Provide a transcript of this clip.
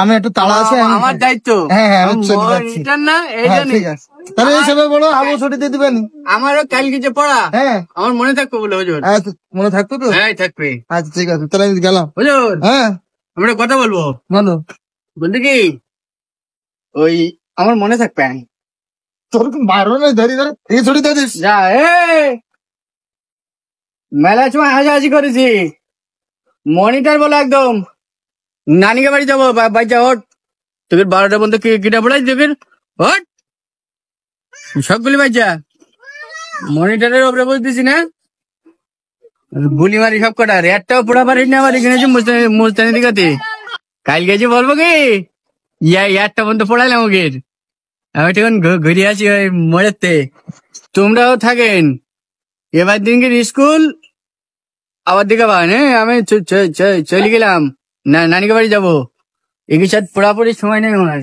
আমি একটু তাড়া আছে আমার দায়িত্ব। হ্যাঁ হ্যাঁ আমি চলে যাচ্ছি মনিটর না এই হ্যাঁ জন্য ঠিক আছে তাহলে এই সময় বলো আবু ছুটি দিয়ে দিবেন আমারও কালকে যে পড়া হ্যাঁ আমার মনে থাকবে বলে হুজুর। আচ্ছা মনে থাকতো তো হ্যাঁ থাকবে আচ্ছা ঠিক আছে তাহলে আমি গেলাম হুজুর। হ্যাঁ আমরা কথা বলবো বলো বলতে কি ওই আমার মনে থাকবে তোর মারো না ধরি ধরে এই ছুটি দিয়ে দিস যা মেলার সময় হাজাহাজি করেছি মনিটর বলে একদম নানিকে বাড়ি যাবো বাচ্চা ওট তোকে 12টা পর্যন্ত কিটা পড়াই তোকে ওট সবগুলি বাচ্চা মনিটরের ওপরে বলতেছি না গুলি মারি সব কটা রেটটাও পড়া পারিস না আমার এখানে মুস্তানি দিকাতে কাল গেছি বলবো কি একটা পর্যন্ত পড়াইলাম ওকে আমি তখন ঘুরে আছি ওই মরেতে তোমরাও থাকেন এবার দিনকে স্কুল আবার দিকে পান হ্যাঁ আমি চলে গেলাম নানিকে বাড়ি যাবো এগুলোর সাথে পড়াপড়ির সময় নেই আমার